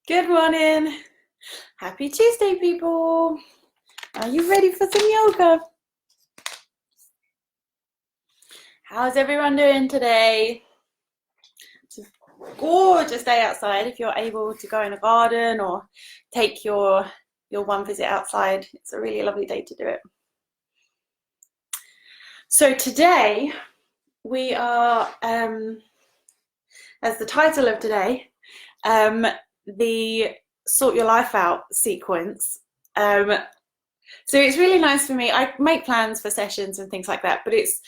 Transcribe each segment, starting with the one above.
Good morning. Happy Tuesday, people. Are you ready for some yoga? How's everyone doing today? It's a gorgeous day outside. If you're able to go in a garden or take your one visit outside, it's a really lovely day to do it. So today we are, as the title of today, the Sort Your Life Out sequence. So it's really nice for me. I make plans for sessions and things like that, but it's,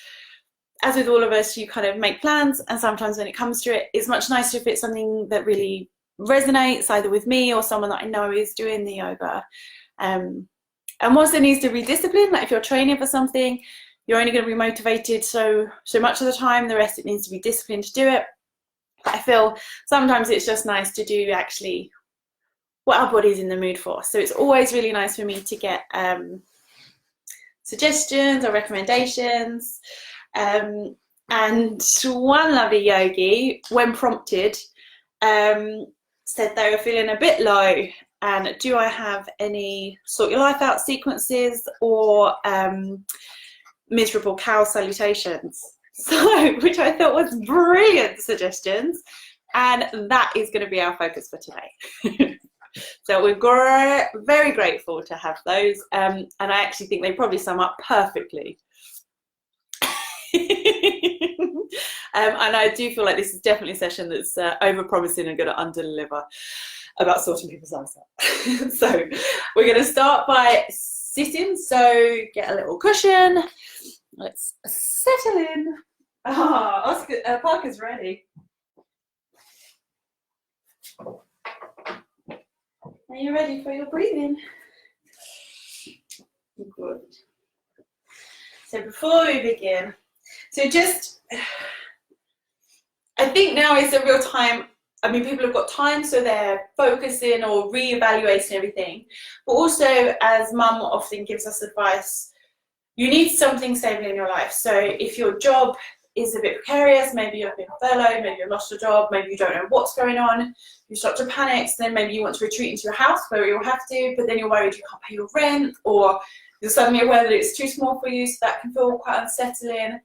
as with all of us, you kind of make plans, and sometimes when it comes to it, it's much nicer if it's something that really resonates either with me or someone that I know is doing the yoga. And whilst it needs to be disciplined, like if you're training for something, you're only going to be motivated so much of the time. The rest, it needs to be disciplined to do it. But I feel sometimes it's just nice to do actually what our body's in the mood for. So it's always really nice for me to get suggestions or recommendations. And one lovely yogi, when prompted, said they were feeling a bit low, and do I have any Sort Your Life Out sequences or miserable cow salutations? So, which I thought was brilliant suggestions, and that is going to be our focus for today. So we're very grateful to have those, and I actually think they probably sum up perfectly. And I do feel like this is definitely a session that's over-promising and going to under-deliver about sorting people's lives out. So we're going to start by sitting, so get a little cushion. Let's settle in. Oscar, Parker's ready. Are you ready for your breathing? Good. So before we begin, I think now is a real time. I mean, people have got time, so they're focusing or re-evaluating everything. But also, as Mum often gives us advice, you need something stable in your life. So if your job is a bit precarious, maybe you've been furloughed, maybe you've lost your job, maybe you don't know what's going on, you start to panic, so then maybe you want to retreat into your house where you'll have to, but then you're worried you can't pay your rent, or you're suddenly aware that it's too small for you, so that can feel quite unsettling.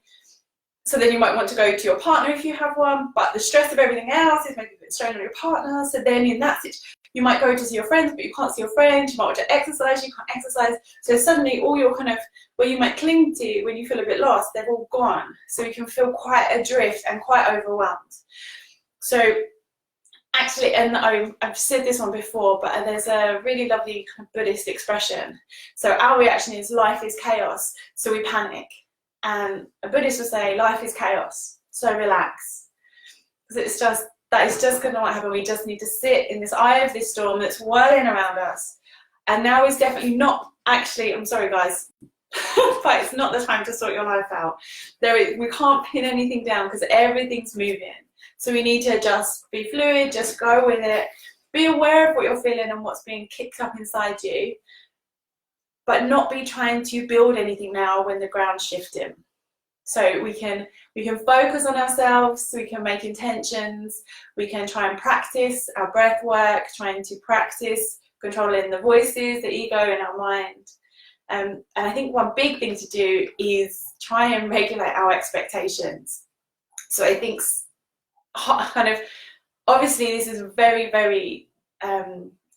So then you might want to go to your partner if you have one, but the stress of everything else is maybe a bit strained on your partner. So then in that situation, you might go to see your friends, but you can't see your friends. You might want to exercise, you can't exercise. So suddenly all your kind of, where you might cling to when you feel a bit lost, they're all gone. So you can feel quite adrift and quite overwhelmed. So actually, and I've said this one before, but there's a really lovely kind of Buddhist expression. So our reaction is life is chaos, so we panic. And a Buddhist would say, life is chaos, so relax. Because that is just going to not happen. We just need to sit in this eye of this storm that's whirling around us. And now is definitely not, actually, I'm sorry guys, but it's not the time to sort your life out. We can't pin anything down because everything's moving. So we need to just be fluid, just go with it, be aware of what you're feeling and what's being kicked up inside you, but not be trying to build anything now when the ground's shifting. So we can focus on ourselves, we can make intentions, we can try and practice our breath work, trying to practice controlling the voices, the ego in our mind. And I think one big thing to do is try and regulate our expectations. So I think kind of, obviously this is a very, very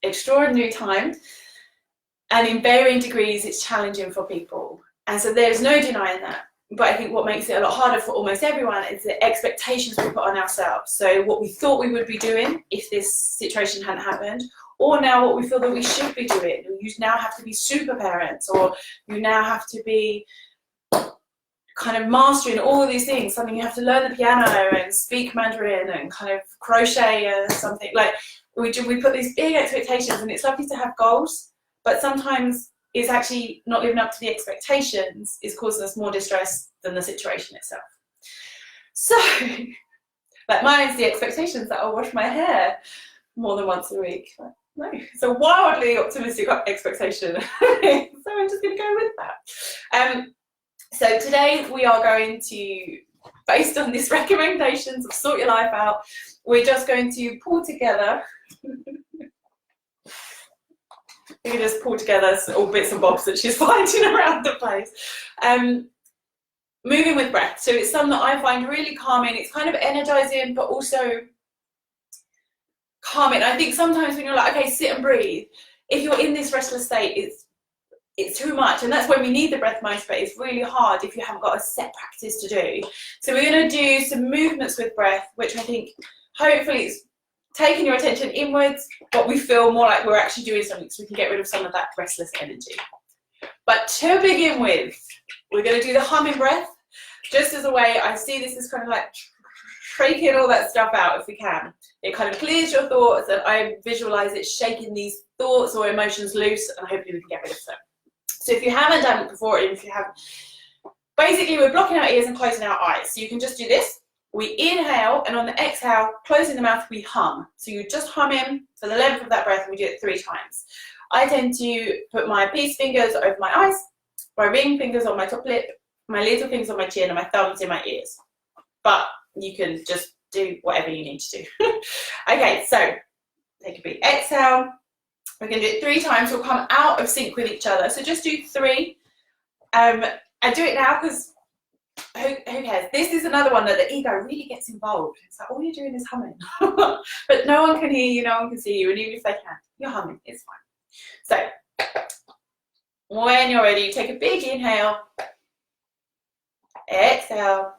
extraordinary time. And in varying degrees, it's challenging for people. And so there's no denying that. But I think what makes it a lot harder for almost everyone is the expectations we put on ourselves. So what we thought we would be doing if this situation hadn't happened, or now what we feel that we should be doing. You now have to be super parents, or you now have to be kind of mastering all of these things. Something you have to learn the piano and speak Mandarin and kind of crochet or something. Like we put these big expectations, and it's lovely to have goals. But sometimes it's actually not living up to the expectations is causing us more distress than the situation itself. So, like mine's the expectations that I'll wash my hair more than once a week. No, it's a wildly optimistic expectation. So I'm just going to go with that. So today we are going to, based on these recommendations of Sort Your Life Out, we're just going to pull together We can just pull together all bits and bobs that she's finding around the place. Moving with breath. So it's something that I find really calming. It's kind of energizing, but also calming. I think sometimes when you're like, okay, sit and breathe, if you're in this restless state, it's too much. And that's when we need the breath most, but it's really hard if you haven't got a set practice to do. So we're going to do some movements with breath, which I think hopefully is taking your attention inwards, but we feel more like we're actually doing something, so we can get rid of some of that restless energy. But to begin with, we're going to do the humming breath, just as a way, I see this as kind of like shaking all that stuff out if we can. It kind of clears your thoughts, and I visualize it shaking these thoughts or emotions loose, and hopefully we can get rid of them. So if you haven't done it before, and if you haven't, basically we're blocking our ears and closing our eyes. So you can just do this. We inhale, and on the exhale, closing the mouth, we hum. So you just hum in for the length of that breath, and we do it 3 times. I tend to put my peace fingers over my eyes, my ring fingers on my top lip, my little fingers on my chin, and my thumbs in my ears. But you can just do whatever you need to do. Okay, so take a big exhale. We're going to do it 3 times. We'll come out of sync with each other. So just do 3. And do it now, because who cares? This is another one that the ego really gets involved. It's like, all you're doing is humming. But no one can hear you, no one can see you, and even if they can, you're humming, it's fine. So, when you're ready, take a big inhale, exhale.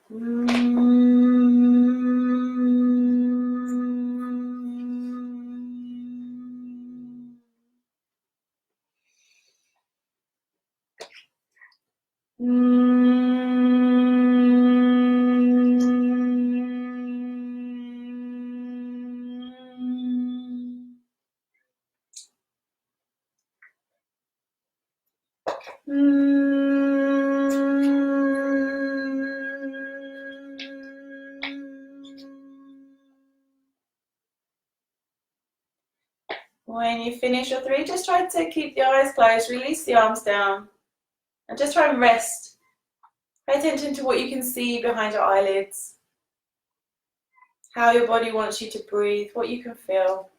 When you finish your 3, just try to keep the eyes closed, release the arms down, and just try and rest. Pay attention to what you can see behind your eyelids, how your body wants you to breathe, what you can feel.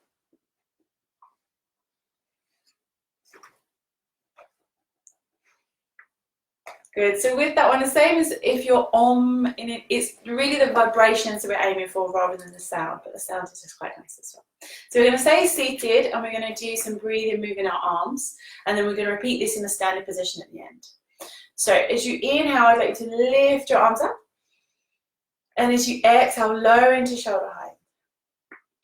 Good. So with that one, the same as if you're in it, it's really the vibrations that we're aiming for rather than the sound, but the sound is just quite nice as well. So we're going to stay seated, and we're going to do some breathing, moving our arms, and then we're going to repeat this in a standing position at the end. So as you inhale, I'd like you to lift your arms up, and as you exhale, lower into shoulder height.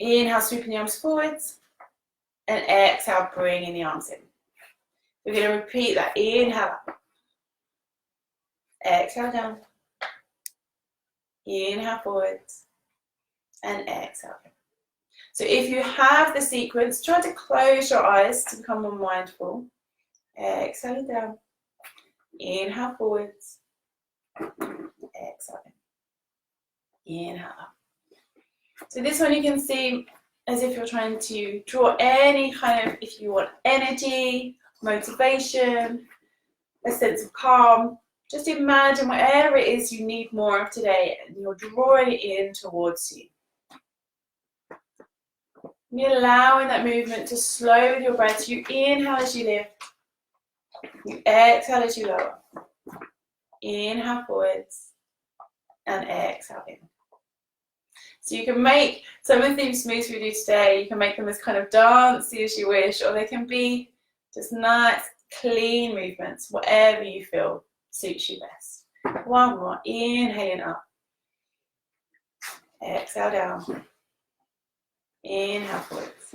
Inhale, sweeping the arms forwards, and exhale, bringing the arms in. We're going to repeat that. Inhale up. Exhale down, inhale forwards, and exhale. So if you have the sequence, try to close your eyes to become more mindful. Exhale down, inhale forwards, exhale, inhale up. So this one you can see as if you're trying to draw any kind of, if you want energy, motivation, a sense of calm. Just imagine whatever it is you need more of today, and you're drawing it in towards you. You're allowing that movement to slow with your breath. You inhale as you lift. You exhale as you lower. Inhale forwards and exhale in. So you can make some of the things moves we do today, you can make them as kind of dancey as you wish, or they can be just nice, clean movements, whatever you feel suits you best. One more, inhaling up, exhale down, inhale forwards,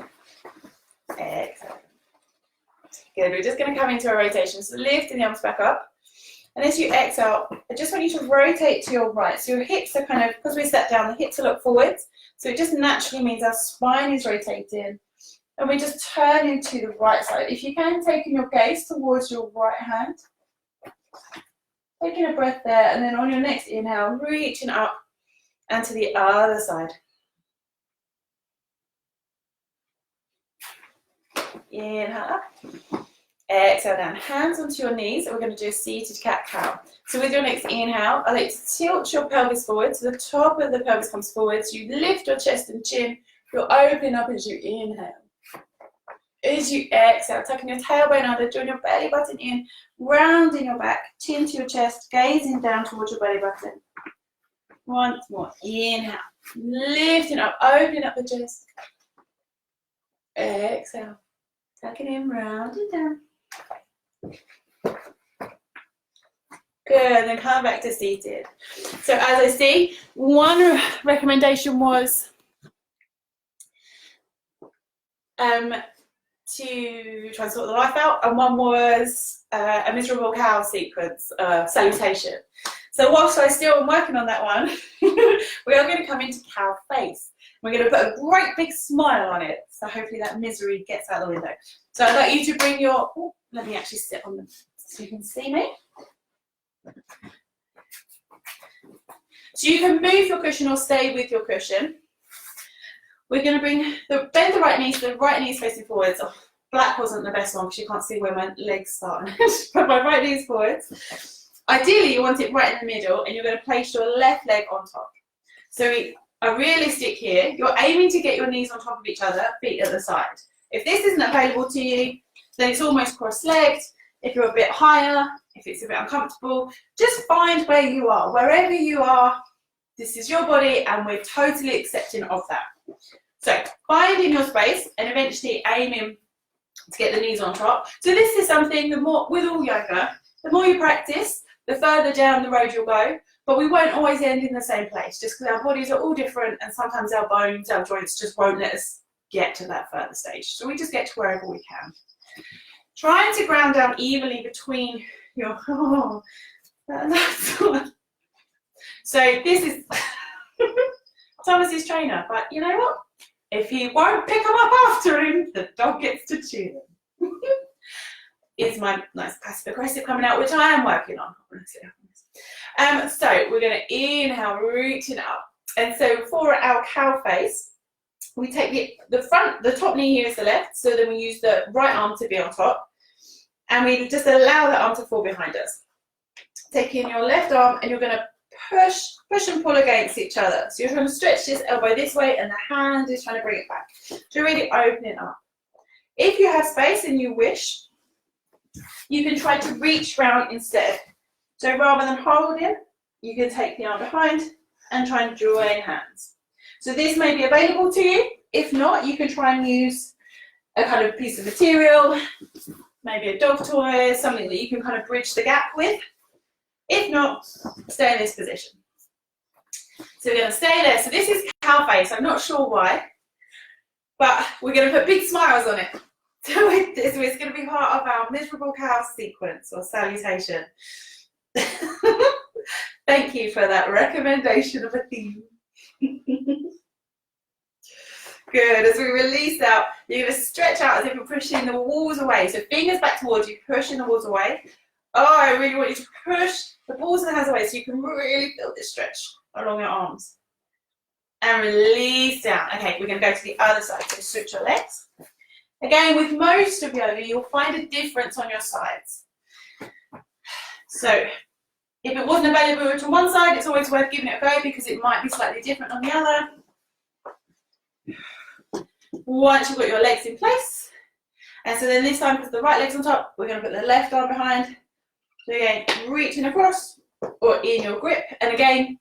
exhale. Good, we're just going to come into a rotation, so lifting the arms back up, and as you exhale, I just want you to rotate to your right, so your hips are kind of, because we sat down, the hips are look forwards, so it just naturally means our spine is rotating, and we just turn into the right side. If you can, taking your gaze towards your right hand, taking a breath there, and then on your next inhale, reaching up and to the other side. Inhale up, exhale down, hands onto your knees, and we're going to do a seated cat-cow. So with your next inhale, I like to tilt your pelvis forward, so the top of the pelvis comes forward, so you lift your chest and chin, you'll open up as you inhale. As you exhale, tucking your tailbone under, drawing your belly button in, rounding your back, chin to your chest, gazing down towards your belly button. Once more, inhale, lifting up, opening up the chest. Exhale, tucking in, rounding down. Good, then come back to seated. So as I see, one recommendation was to try and sort the life out, and one was a miserable cow sequence, salutation. So whilst I still am working on that one, we are going to come into cow face. We're going to put a great big smile on it, so hopefully that misery gets out the window. So I'd like you to bring your, let me actually sit on them so you can see me. So you can move your cushion or stay with your cushion. We're going to bend the right knee, so the right knee is facing forwards. Oh, black wasn't the best one because you can't see where my legs start. But my right knee is forwards. Ideally, you want it right in the middle, and you're going to place your left leg on top. So we are realistic here. You're aiming to get your knees on top of each other, feet at the side. If this isn't available to you, then it's almost cross-legged. If you're a bit higher, if it's a bit uncomfortable, just find where you are. Wherever you are, this is your body, and we're totally accepting of that. So finding your space and eventually aiming to get the knees on top. So this is something, the more, with all yoga, the more you practice, the further down the road you'll go, but we won't always end in the same place, just because our bodies are all different, and sometimes our bones, our joints just won't let us get to that further stage. So we just get to wherever we can. Trying to ground down evenly between your, that's one. So this is Thomas's trainer, but you know what? If he won't pick him up after him, the dog gets to chew him. Is my nice passive aggressive coming out, which I am working on. So we're going to inhale, reaching up. And so for our cow face, we take the top knee here is the left, so then we use the right arm to be on top. And we just allow that arm to fall behind us. Taking your left arm, and you're going to push and pull against each other. So you're trying to stretch this elbow this way, and the hand is trying to bring it back. So really open it up. If you have space and you wish, you can try to reach round instead. So rather than holding, you can take the arm behind and try and join hands. So this may be available to you. If not, you can try and use a kind of piece of material, maybe a dog toy, something that you can kind of bridge the gap with. If not, stay in this position. So we're going to stay there. So this is cow face. I'm not sure why, but we're going to put big smiles on it. So it's going to be part of our miserable cow sequence or salutation. Thank you for that recommendation of a theme. Good. As we release out, you're going to stretch out as if you're pushing the walls away. So fingers back towards you, pushing the walls away. Oh, I really want you to push the balls of the hands away so you can really feel this stretch along your arms. And release down. Okay, we're going to go to the other side. So switch your legs. Again, with most of yoga, you'll find a difference on your sides. So if it wasn't available to one side, it's always worth giving it a go because it might be slightly different on the other. Once you've got your legs in place, and so then this time, because the right leg's on top, we're going to put the left arm behind. So again, reaching across or in your grip, and again,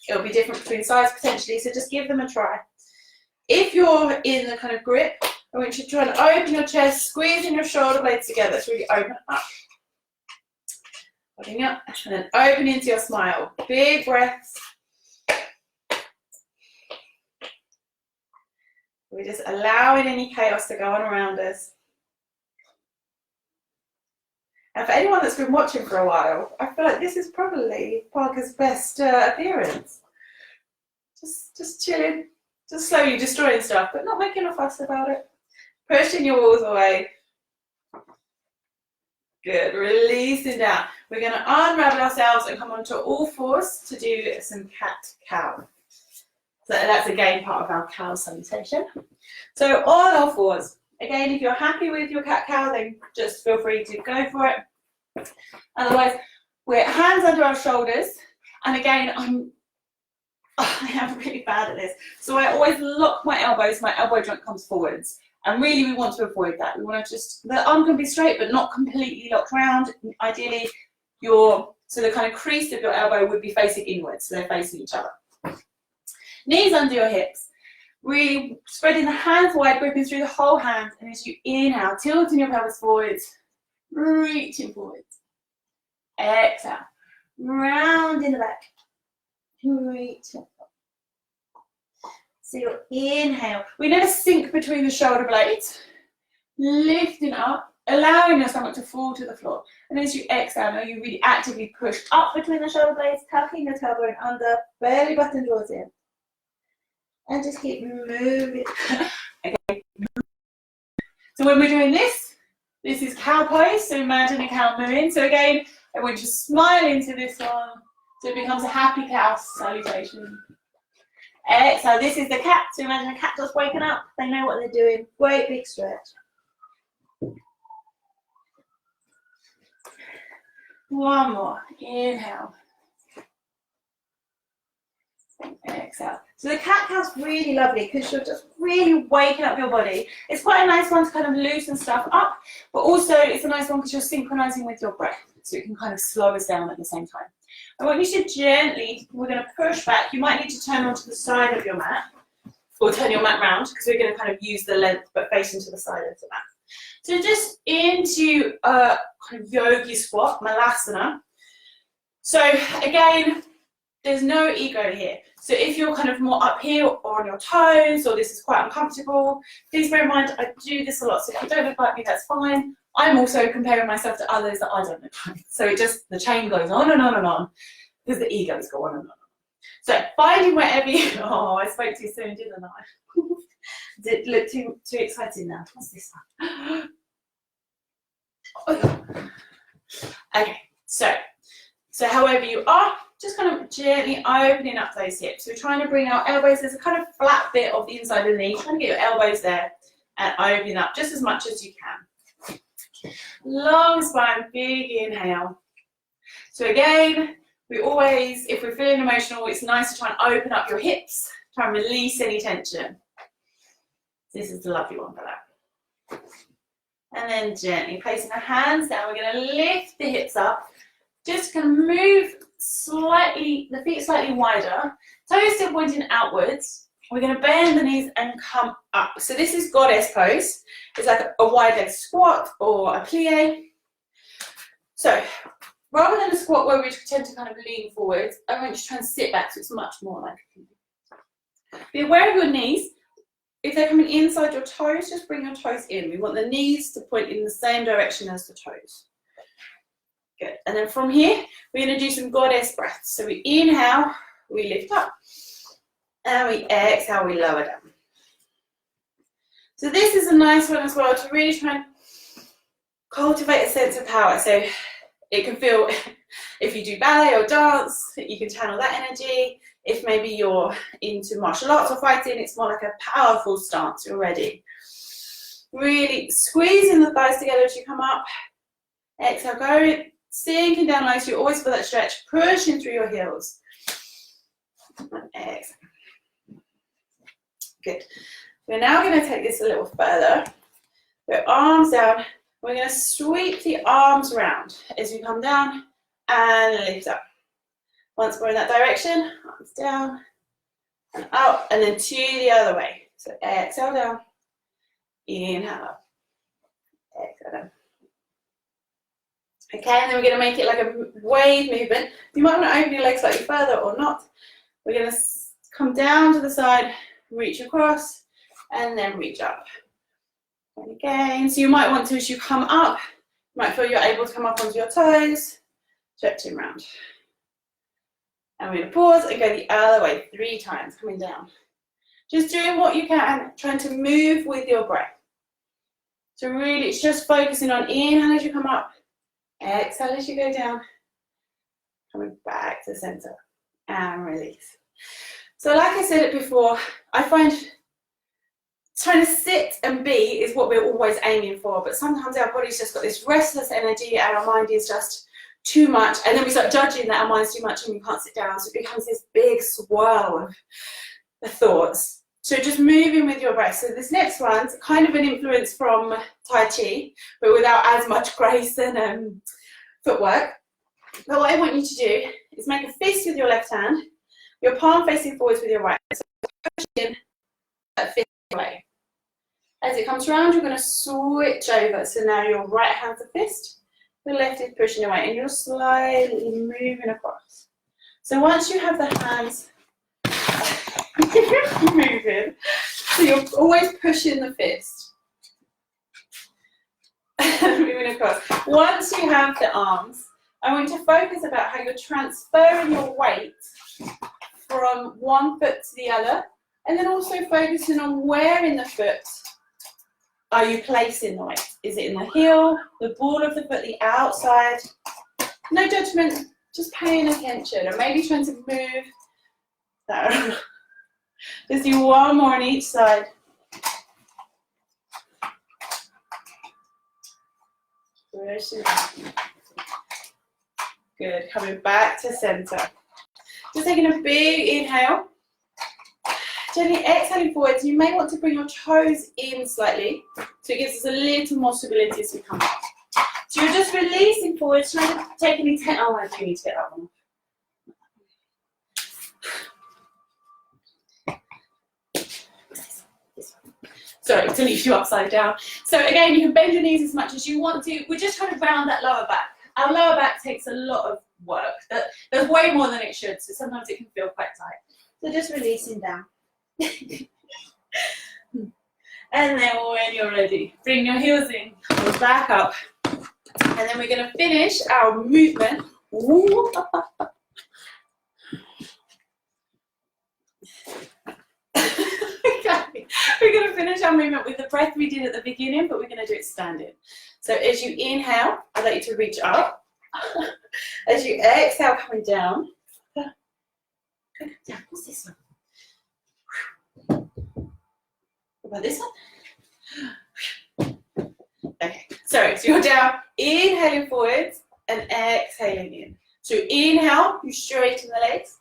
it'll be different between sides potentially, so just give them a try. If you're in the kind of grip, I want you to try and open your chest, squeezing your shoulder blades together to really open up. Opening up, and then open into your smile. Big breaths. We're just allowing any chaos to go on around us. And for anyone that's been watching for a while, I feel like this is probably Parker's best appearance. Just chilling, just slowly destroying stuff, but not making a fuss about it. Pushing your walls away. Good, releasing down. We're going to unravel ourselves and come onto all fours to do some cat-cow. So that's again part of our cow salutation. So on all fours. Again, if you're happy with your cat-cow, then just feel free to go for it. Otherwise, we're hands under our shoulders. And again, I am really bad at this. So I always lock my elbows, my elbow joint comes forwards. And really we want to avoid that. We want to just, the arm can be straight but not completely locked round. Ideally, so the kind of crease of your elbow would be facing inwards, so they're facing each other. Knees under your hips. Really spreading the hands wide, gripping through the whole hand. And as you inhale, tilting your pelvis forwards, reaching forwards. Exhale, round in the back. Reaching. So your inhale. We never sink between the shoulder blades. Lifting up, allowing your stomach to fall to the floor. And as you exhale, now you really actively push up between the shoulder blades, tucking the tailbone under, belly button draws in. And just keep moving. Okay. So when we're doing this is cow pose, so imagine a cow mooing. So again, I want you to smile into this one, so it becomes a happy cow salutation. Exhale, this is the cat, so imagine a cat just waking up, they know what they're doing. Great big stretch. One more, inhale. Exhale. So the cat cow's really lovely because you're just really waking up your body. It's quite a nice one to kind of loosen stuff up, but also it's a nice one because you're synchronizing with your breath, so it can kind of slow us down at the same time. I want you to gently, we're going to push back. You might need to turn onto the side of your mat, or turn your mat round, because we're going to kind of use the length but facing to the side of the mat. So just into a kind of yogi squat, malasana. So again, there's no ego here. So if you're kind of more up here or on your toes, or this is quite uncomfortable, please bear in mind I do this a lot. So if you don't look like me, that's fine. I'm also comparing myself to others that I don't look like. So it just, the chain goes on and on and on, because the egos go on and on. So finding wherever you, oh, I spoke too soon, didn't I? Did it look too exciting now? What's this one? Okay, so however you are, just kind of gently opening up those hips. We're trying to bring our elbows, there's a kind of flat bit of the inside of the knee, trying to get your elbows there and opening up just as much as you can. Long spine, big inhale. So again, we always, if we're feeling emotional, it's nice to try and open up your hips, try and release any tension. This is the lovely one for that. And then gently placing our hands down, we're going to lift the hips up. Just going to move slightly, the feet slightly wider, toes still pointing outwards. We're going to bend the knees and come up. So this is goddess pose. It's like a wide leg squat or a plie. So rather than a squat where we tend to kind of lean forward, I want you to try and sit back, so it's much more like a plie. Be aware of your knees. If they're coming inside your toes, just bring your toes in. We want the knees to point in the same direction as the toes. Good. And then from here, we're going to do some goddess breaths. So we inhale, we lift up, and we exhale, we lower down. So this is a nice one as well to really try and cultivate a sense of power. So it can feel, if you do ballet or dance, you can channel that energy. If maybe you're into martial arts or fighting, it's more like a powerful stance. You're ready. Really squeezing the thighs together as you come up. Exhale, go sinking down nice. You always feel that stretch, pushing through your heels. And exhale. Good. We're now going to take this a little further. So arms down. We're going to sweep the arms round as you come down and lift up. Once more in that direction, arms down and up, and then to the other way. So exhale down, inhale up, exhale down. Okay, and then we're going to make it like a wave movement. You might want to open your legs slightly further or not. We're going to come down to the side, reach across, and then reach up. And again, so you might want to, as you come up, you might feel you're able to come up onto your toes, stretching round. And we're going to pause and go the other way 3 times, coming down. Just doing what you can, trying to move with your breath. So really, it's just focusing on inhale as you come up, exhale as you go down, coming back to the center, and release. So like I said it before, I find trying to sit and be is what we're always aiming for, but sometimes our body's just got this restless energy and our mind is just too much, and then we start judging that our mind's too much and we can't sit down, so it becomes this big swirl of thoughts. So just moving with your breath. So this next one's kind of an influence from Tai Chi, but without as much grace and footwork. But what I want you to do is make a fist with your left hand, your palm facing forwards with your right. So push in that fist away. As it comes around, you're going to switch over. So now your right hand's a fist, the left is pushing away, and you're slightly moving across. So once you have the hands moving, so you're always pushing the fist, moving across. Once you have the arms, I want you to focus about how you're transferring your weight from one foot to the other, and then also focusing on where in the foot are you placing the weight. Is it in the heel, the ball of the foot, the outside? No judgment, just paying attention, and maybe trying to move that. Just do one more on each side. Good, coming back to center. Just taking a big inhale. Gently exhaling forwards. You may want to bring your toes in slightly, so it gives us a little more stability as we come up. So you're just releasing forwards, trying to take any tension. Oh, I do need to get that one. Sorry, to leave you upside down. So again, you can bend your knees as much as you want to. We're just trying to round that lower back. Our lower back takes a lot of work. There's way more than it should, so sometimes it can feel quite tight. So just releasing down. And then when you're ready, bring your heels in, go back up. And then we're going to finish our movement. Okay. We're going to finish our movement with the breath we did at the beginning, but we're going to do it standing. So as you inhale, I'd like you to reach up. As you exhale, coming down. Good. Down. What's this one? What about this one? Okay. So you're down, inhaling forwards and exhaling in. So inhale, you straighten the legs.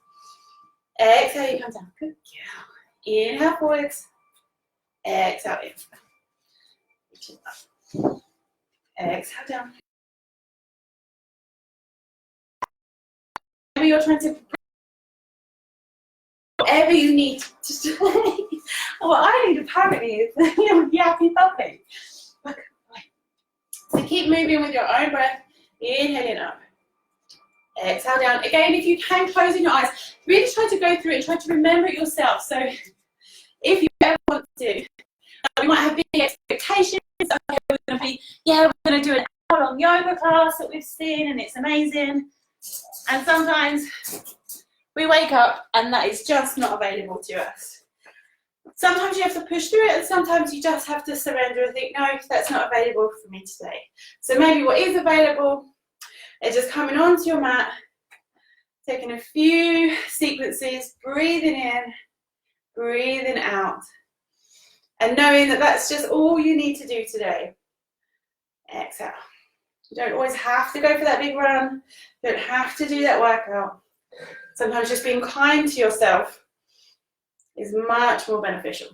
Exhale, you come down. Good girl. Inhale forwards. Exhale in. Reaching up. Exhale down. Maybe you're trying to whatever you need to do. What I need apparently is a little yappy puppy. So keep moving with your own breath. Inhaling up. Exhale down. Again, if you can, closing your eyes. Really try to go through it and try to remember it yourself. So if you ever want to, we might have big expectations. Okay, we're going to be, we're going to do an hour-long yoga class that we've seen and it's amazing. And sometimes we wake up and that is just not available to us. Sometimes you have to push through it and sometimes you just have to surrender and think, no, that's not available for me today. So maybe what is available is just coming onto your mat, taking a few sequences, breathing in, breathing out, and knowing that that's just all you need to do today. Exhale. You don't always have to go for that big run. You don't have to do that workout. Sometimes just being kind to yourself is much more beneficial.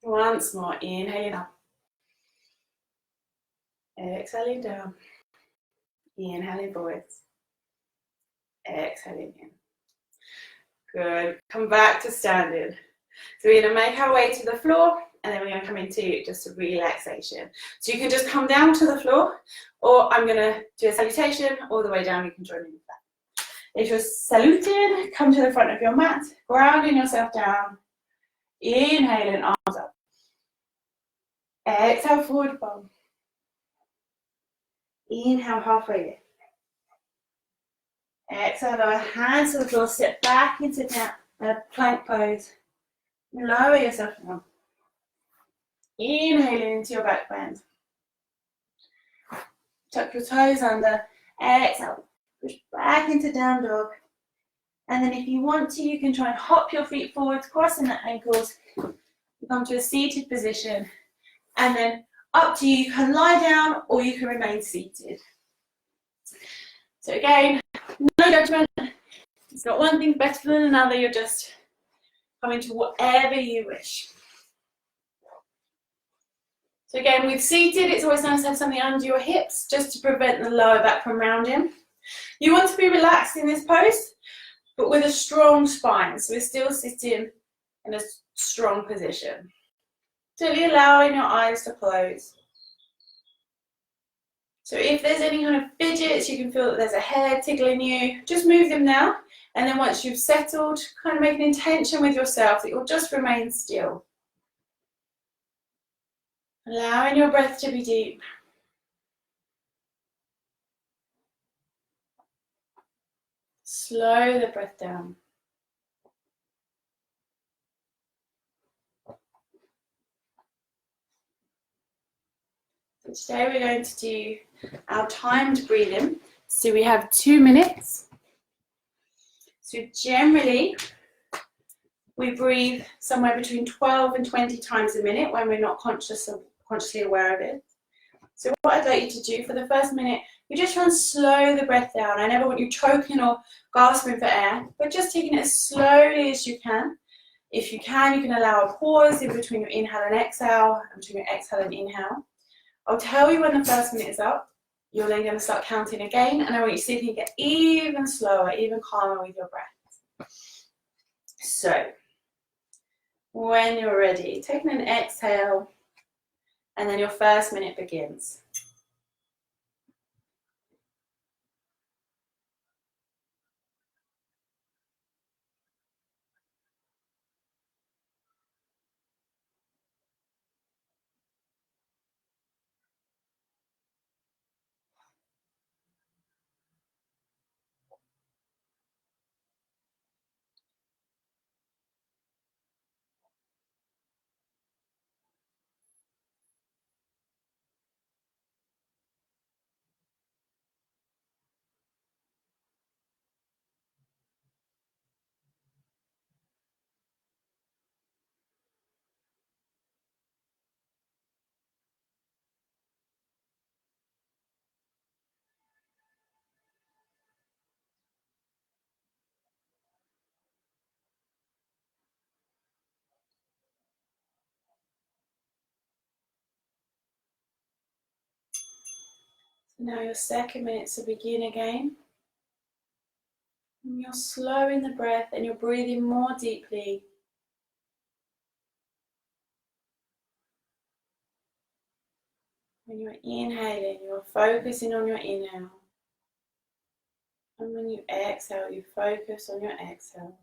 Once more, inhaling up. Exhaling down. Inhaling forwards. Exhaling in. Good. Come back to standing. So we're going to make our way to the floor and then we're going to come into just a relaxation. So you can just come down to the floor or I'm going to do a salutation all the way down. You can join me with that. If you're saluting, come to the front of your mat, grounding yourself down. Inhaling, arms up. Exhale, forward fold. Inhale, halfway lift. Exhale, lower hands to the floor, step back into plank pose. Lower yourself down. Inhaling into your back bend. Tuck your toes under. Exhale, push back into down dog. And then if you want to, you can try and hop your feet forwards, crossing the ankles. You come to a seated position. And then up to you, you can lie down or you can remain seated. So again, no judgment. It's not one thing better than another, you're just coming to whatever you wish. So again, with seated, it's always nice to have something under your hips just to prevent the lower back from rounding. You want to be relaxed in this pose, but with a strong spine. So we're still sitting in a strong position. Gently allowing your eyes to close. So if there's any kind of fidgets, you can feel that there's a hair tickling you, just move them now. And then once you've settled, kind of make an intention with yourself that you'll just remain still. Allowing your breath to be deep. Slow the breath down. So today we're going to do our timed breathing. So we have 2 minutes. So generally, we breathe somewhere between 12 and 20 times a minute when we're not consciously aware of it. So what I'd like you to do for the first minute, you just try and slow the breath down. I never want you choking or gasping for air, but just taking it as slowly as you can. If you can allow a pause in between your inhale and exhale, and between your exhale and inhale. I'll tell you when the first minute is up. You're then going to start counting again, and I want you to see if you can get even slower, even calmer with your breath. So, when you're ready, taking an exhale, and then your first minute begins. So now your second minute to begin again. And you're slowing the breath and you're breathing more deeply. When you're inhaling, you're focusing on your inhale. And when you exhale, you focus on your exhale.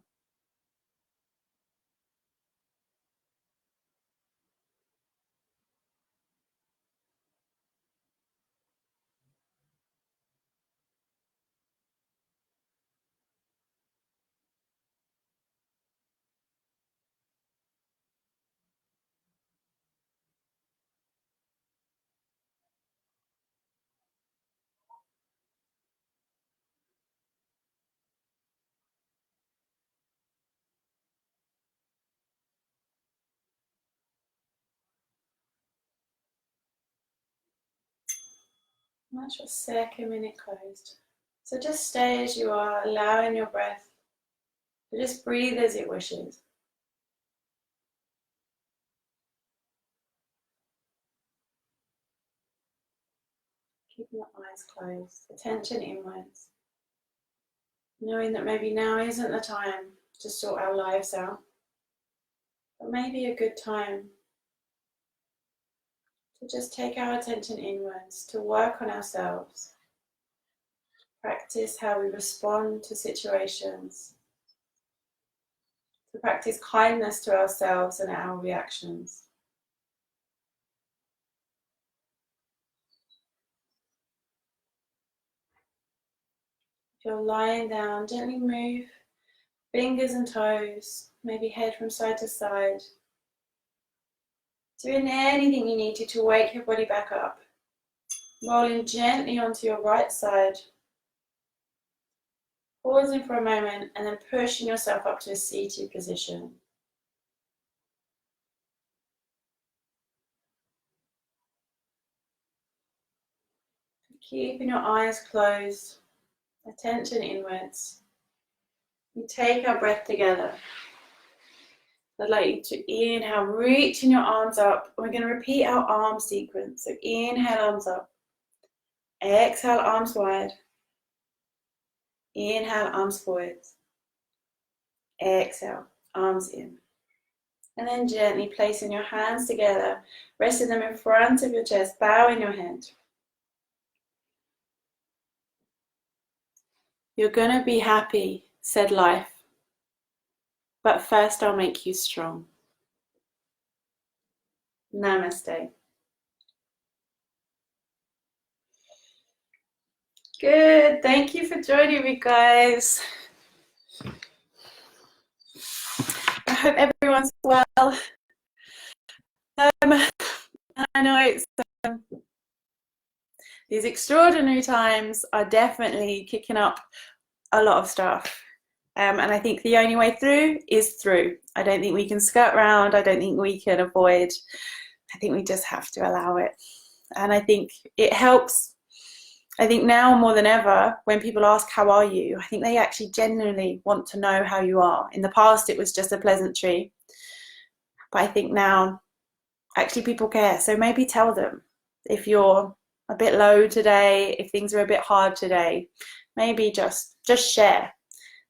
And that's your second minute closed. So just stay as you are, allowing your breath to just breathe as it wishes. Keeping your eyes closed, attention inwards. Knowing that maybe now isn't the time to sort our lives out, but maybe a good time to just take our attention inwards, to work on ourselves, practice how we respond to situations, to practice kindness to ourselves and our reactions. If you're lying down, gently move fingers and toes, maybe head from side to side. Doing anything you need to wake your body back up. Rolling gently onto your right side. Pausing for a moment and then pushing yourself up to a seated position. Keeping your eyes closed, attention inwards. We take our breath together. I'd like you to inhale, reaching your arms up. We're going to repeat our arm sequence. So inhale, arms up. Exhale, arms wide. Inhale, arms forward. Exhale, arms in. And then gently placing your hands together, resting them in front of your chest, bowing your head. You're going to be happy, said life. But first I'll make you strong. Namaste. Good, thank you for joining me, guys. I hope everyone's well. I know it's these extraordinary times are definitely kicking up a lot of stuff. And I think the only way through is through. I don't think we can skirt around. I don't think we can avoid. I think we just have to allow it. And I think it helps. I think now more than ever, when people ask, how are you? I think they actually genuinely want to know how you are. In the past, it was just a pleasantry. But I think now, actually people care. So maybe tell them if you're a bit low today, if things are a bit hard today, maybe just share.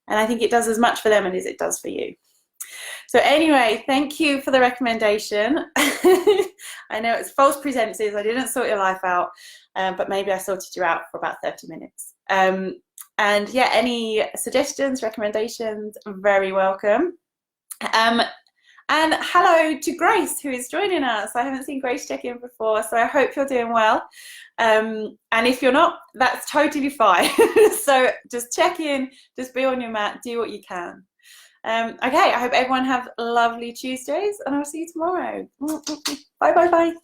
And I think it does as much for them as it does for you. So anyway, thank you for the recommendation. I know it's false pretenses. I didn't sort your life out, but maybe I sorted you out for about 30 minutes. And yeah, any suggestions, recommendations, very welcome. And hello to Grace, who is joining us. I haven't seen Grace check in before, so I hope you're doing well. And if you're not, that's totally fine. So just check in, just be on your mat, do what you can. Okay, I hope everyone have lovely Tuesdays, and I'll see you tomorrow. Bye, bye, bye.